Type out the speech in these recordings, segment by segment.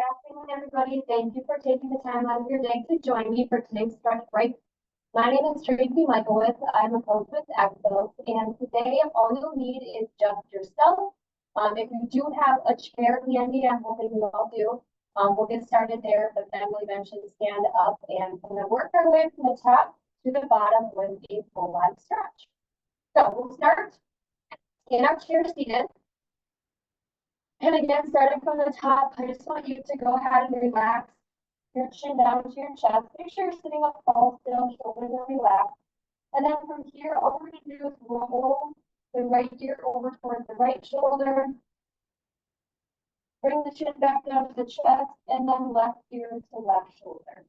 afternoon, everybody. Thank you for taking the time out of your day to join me for today's stretch break. My name is Tracie Michalkiewicz. I'm a coach with Exos, and today all you'll need is just yourself. If you do have a chair handy, I'm hoping you all do. We'll get started there, but then we mentioned stand up, and we're going to work our way from the top to the bottom with a full leg stretch. So we'll start in our chair seated. And again, starting from the top, I just want you to go ahead and relax your chin down to your chest. Make sure you're sitting up tall still, shoulders are relaxed. And then from here, all we're going to do is roll the right ear over towards the right shoulder. Bring the chin back down to the chest, and then left ear to left shoulder.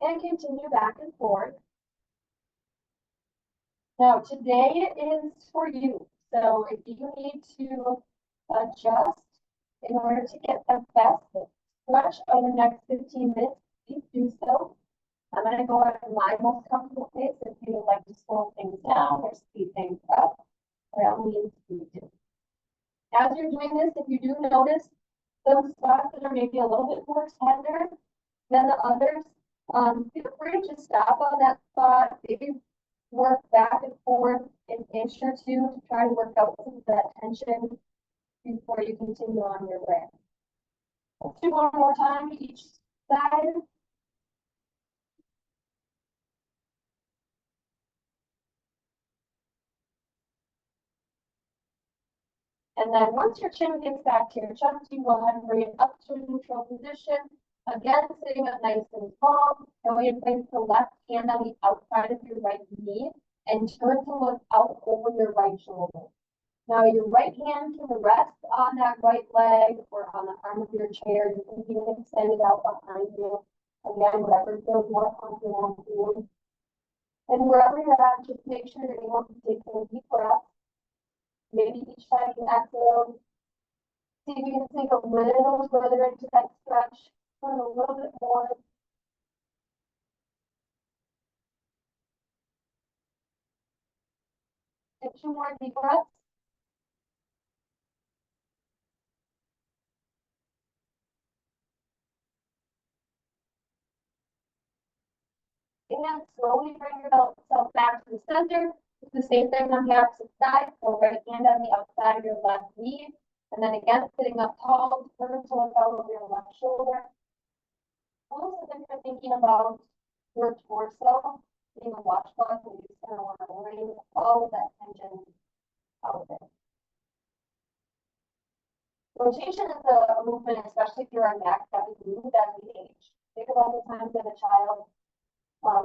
And continue back and forth. Now, today is for you. So if you need to adjust in order to get the best stretch over the next 15 minutes, please do so. I'm going to go at my most comfortable pace. If you would like to slow things down or speed things up, by all means, do. As you're doing this, if you do notice some spots that are maybe a little bit more tender than the others, feel free to stop on that spot, maybe work back and forth an inch or two to try to work out some of that tension before you continue on your way. Let's do one more time each side. And then once your chin gets back to your chest, you go ahead and bring it up to a neutral position. Again, sitting up nice and tall. And we place the left hand on the outside of your right knee and turn to look out over your right shoulder. Now your right hand can rest on that right leg or on the arm of your chair. You can even extend it out behind you. Again, whatever feels more comfortable for you. And wherever you're at, just make sure you're able to take some deep breaths. Maybe each time you exhale, see if you can sink a little further into that stretch, turn a little bit more. Take 2 more deep breaths. And slowly bring yourself back to the center. It's the same thing on the opposite side. So right hand on the outside of your left knee. And then again, sitting up tall, turn to look out over your left shoulder. Also, if you're thinking about your torso being a washcloth, and you just kind of want to bring all of that tension out of it. Rotation is a movement, especially if you're a neck, that we move as we age. Think about the times that a child,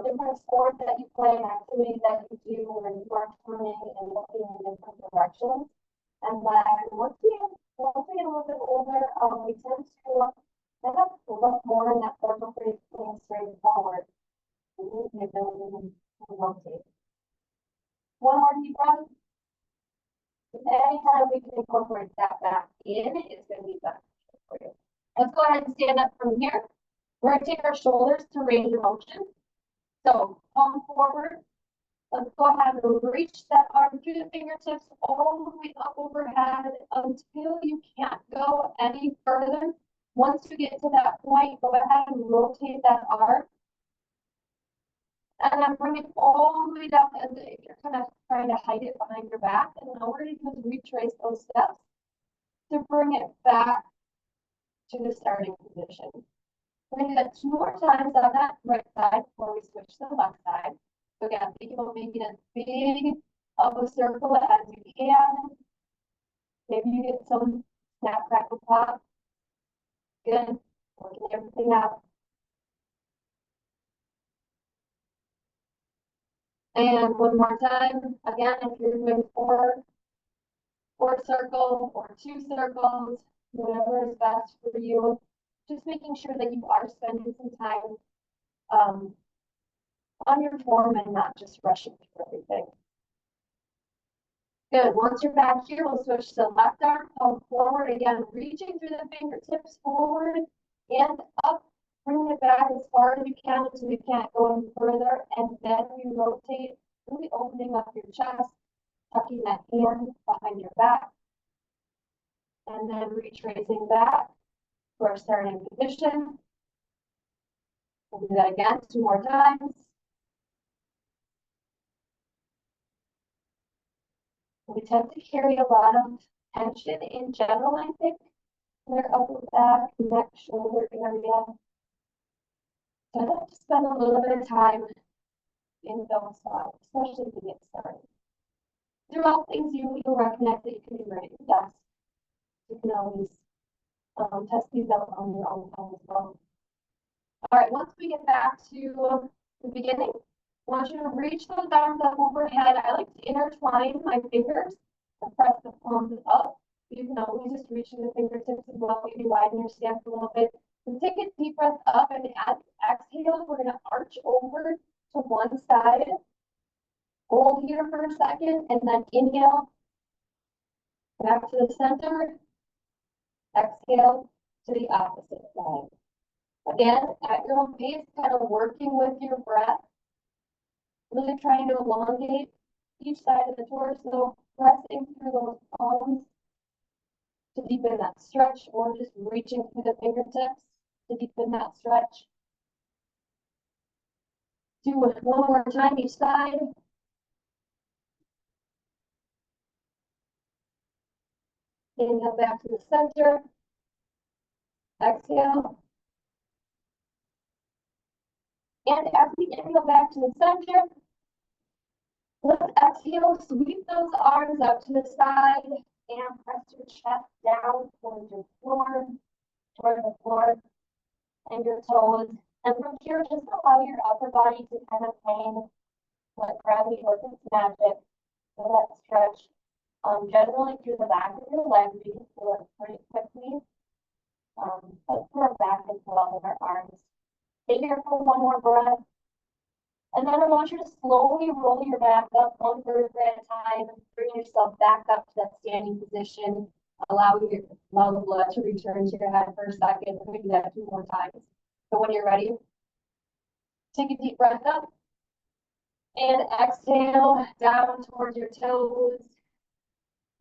different sports that you play and activities that you do where you are turning and looking in different directions. And then once we get a little bit older, we tend to kind of look more in that circle facing straight forward. And lose the ability to rotate. One more deep breath. Anytime we can incorporate that back in, it's going to be beneficial for you. Let's go ahead and stand up from here. We're going to take our shoulders to range of motion. So palm forward. Let's go ahead and reach that arm through the fingertips all the way up overhead until you can't go any further. Once you get to that point, go ahead and rotate that arm. And then bring it all the way down, and if you're kind of trying to hide it behind your back, and then all we're going to do is retrace those steps to bring it back to the starting position. We're going to do that 2 more times on that right side before we switch to the left side. So again, think about making as big of a circle as you can. Maybe you get some snap, crackle, pop. Good. Working everything out. And one more time, again, if you're doing 4 circles or 2 circles, whatever is best for you, just making sure that you are spending some time on your form and not just rushing through everything. Good. Once you're back here, we'll switch to the left arm, palm forward, again, reaching through the fingertips forward and up. Bring it back as far as you can until you can't go any further, and then you rotate, really opening up your chest, tucking that hand behind your back, and then retracing back to our starting position. We'll do that again 2 more times. We tend to carry a lot of tension in general, I think, in our upper back, neck, shoulder area. So I like to spend a little bit of time in those spots, especially to get started. They're all things you'll recognize that you can do right at your desk. You can always test these out on your own time as well. All right, once we get back to the beginning, I want you to reach those arms up overhead. I like to intertwine my fingers and press the palms up. You can always just reach in the fingertips as well, maybe widen your stance a little bit. And take a deep breath up, and as you exhale, we're going to arch over to one side. Hold here for a second, and then inhale back to the center. Exhale to the opposite side. Again, at your own pace, kind of working with your breath. Really trying to elongate each side of the torso, pressing through those palms to deepen that stretch, or just reaching through the fingertips to deepen that stretch. Do it one more time each side. Inhale back to the center. Exhale. And as we inhale back to the center, let's exhale, sweep those arms up to the side and press your chest down towards your floor, toward the floor and your toes. And from here, just allow your upper body to kind of hang, let gravity work its magic. So that stretch generally through the back of your legs. You can feel it pretty quickly. But through our back as well with our arms. Stay here for one more breath. And then I want you to slowly roll your back up one vertebra at a time. Bring yourself back up to that standing position. Allow the blood to return to your head for a second. We're going to do that 2 more times. So when you're ready, take a deep breath up. And exhale down towards your toes.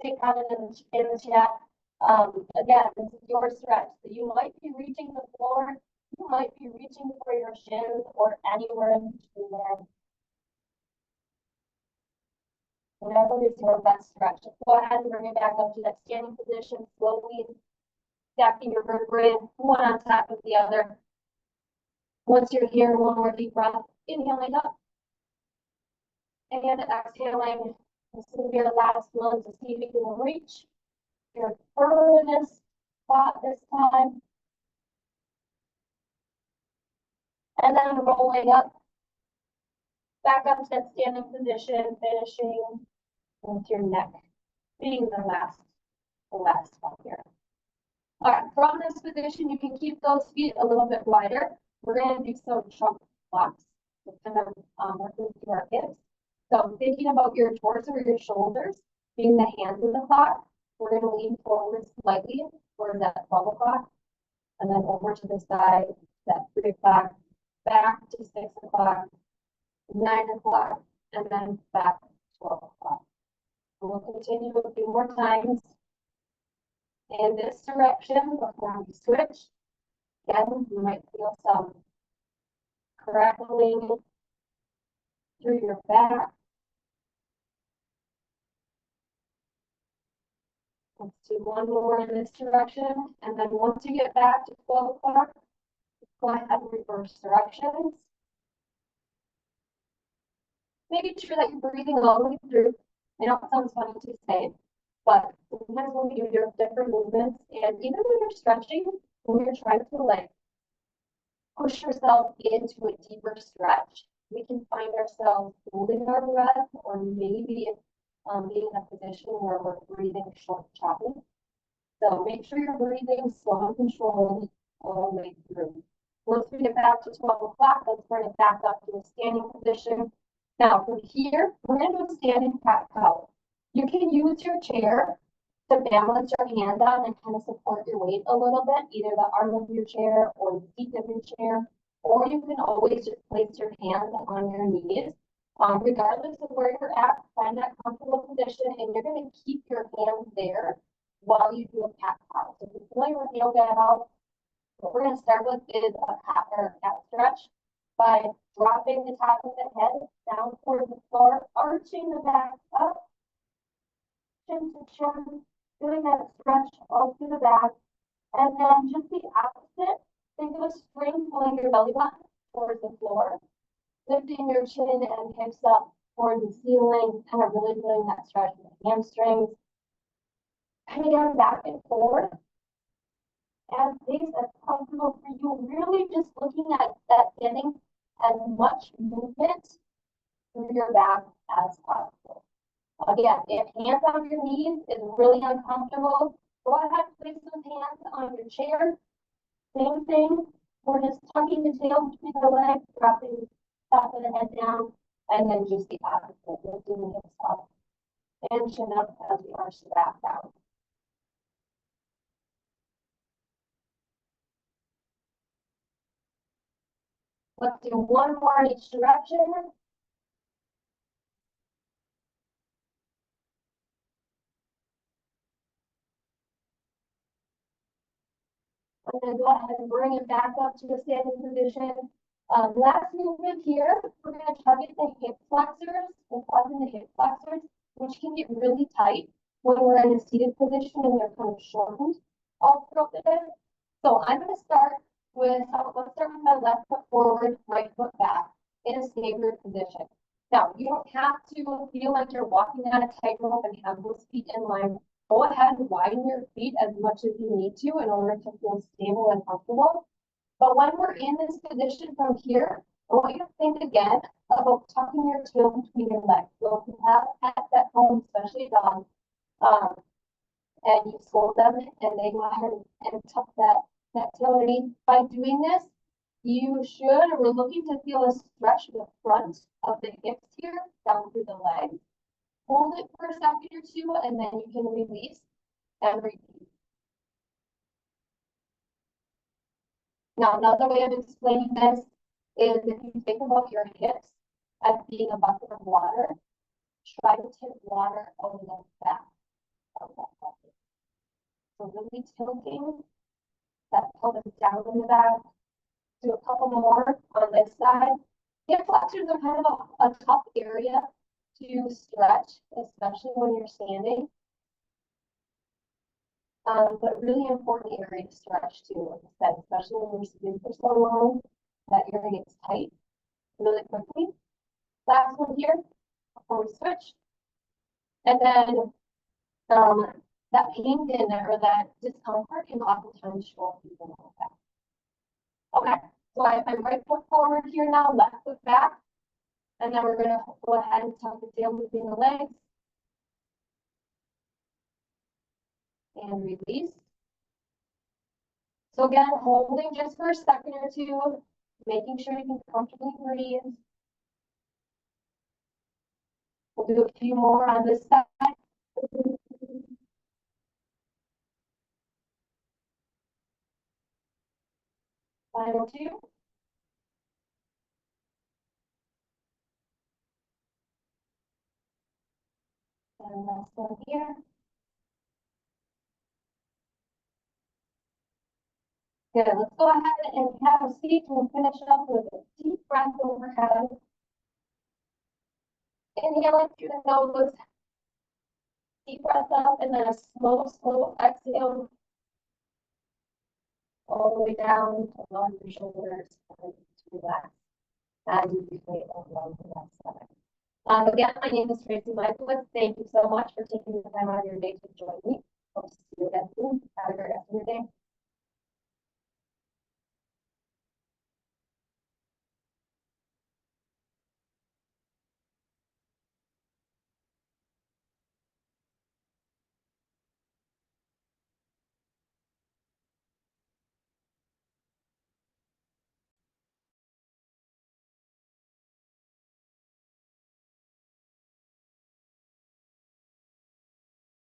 Take comment in the chat. Again, this is your stretch. So you might be reaching the floor. You might be reaching for your shins or anywhere in between there. Whatever is your best stretch. Just go ahead and bring it back up to that standing position, slowly stacking your vertebrae one on top of the other. Once you're here, one more deep breath. Inhaling up. And exhaling. This will be your last one to see if you can reach your furthest spot this time. And then rolling up, back up to that standing position, finishing with your neck being the last spot here. All right, from this position, you can keep those feet a little bit wider. We're going to do some trunk blocks, so kind of working through our hips. So thinking about your torso or your shoulders being the hands of the clock, we're going to lean forward slightly towards that 12 o'clock, and then over to the side, that 3 o'clock, back to 6 o'clock, 9 o'clock, and then back to 12 o'clock. We'll continue a few more times in this direction before we switch. Again, you might feel some crackling through your back. Let's do one more in this direction. And then once you get back to 12 o'clock, go ahead and reverse directions. Making sure that you're breathing all the way through. I know it sounds funny to say, but sometimes when we do different movements, and even when you're stretching, when you're trying to like push yourself into a deeper stretch, we can find ourselves holding our breath, or maybe being in a position where we're breathing short, choppy. So make sure you're breathing slow and controlled all the way through. Once we get back to 12 o'clock, let's bring it back up to a standing position. Now from here, we're going to do a standing cat-cow. You can use your chair to balance your hand on and kind of support your weight a little bit, either the arm of your chair or the seat of your chair, or you can always just place your hands on your knees. Regardless of where you're at, find that comfortable position, and you're going to keep your hands there while you do a cat-cow. So if you're familiar with yoga at all, what we're going to start with is a cat stretch by dropping the top of the head down towards the floor, arching the back up, chin to chin, doing that stretch all through the back. And then just the opposite, think of a string pulling your belly button towards the floor, lifting your chin and hips up towards the ceiling, kind of really doing that stretch with the hamstrings. And again, back and forth. As these as comfortable for you, really just looking at that, getting as much movement through your back as possible. Again, if hands on your knees is really uncomfortable, go ahead and place those hands on your chair. Same thing, we're just tucking the tail between the legs, dropping the top of the head down, and then just the opposite, lifting the hips up and chin up as we arch the back down. Let's do one more in each direction. I'm going to go ahead and bring it back up to a standing position. Last movement here, we're going to target the hip flexors, the quads and the hip flexors, which can get really tight when we're in a seated position and they're kind of shortened all throughout the day. So I'm going to start with, let's start with my left foot forward, right foot back in a staggered position. Now, you don't have to feel like you're walking on a tightrope and have those feet in line. Go ahead and widen your feet as much as you need to in order to feel stable and comfortable. But when we're in this position from here, I want you to think again about tucking your tail between your legs. So if you have pets at home, especially dogs, and you scold them and they go ahead and tuck that tail underneath. By doing this, you should, we're looking to feel a stretch to the front of the hips here, down through the legs. Hold it for a second or two, and then you can release and repeat. Now, another way of explaining this is if you think about your hips as being a bucket of water, try to tip water over the back of that bucket. So really tilting that pelvis down in the back. Do a couple more on this side. Hip flexors are kind of a tough area to stretch, especially when you're standing. But really important area to stretch too, like I said, especially when you're sitting for so long, that area gets tight really quickly. Last one here before we switch. And then that pain or that discomfort can oftentimes show up even like that. Okay, so I'm right foot forward here now, left foot back. And then we're going to go ahead and tuck the tail between the legs. And release. So again, holding just for a second or two, making sure you can comfortably breathe. We'll do a few more on this side. Final two. And last one here. Good, let's go ahead and have a seat. We'll finish up with a deep breath overhead. Inhaling through the nose. Deep breath up and then a slow exhale. All the way down along your shoulders and relax as you deflate along the left side. Again, my name is Tracie Michalkiewicz. Thank you so much for taking the time out of your day to join me. Hope to see you again soon. Have a great rest of your day.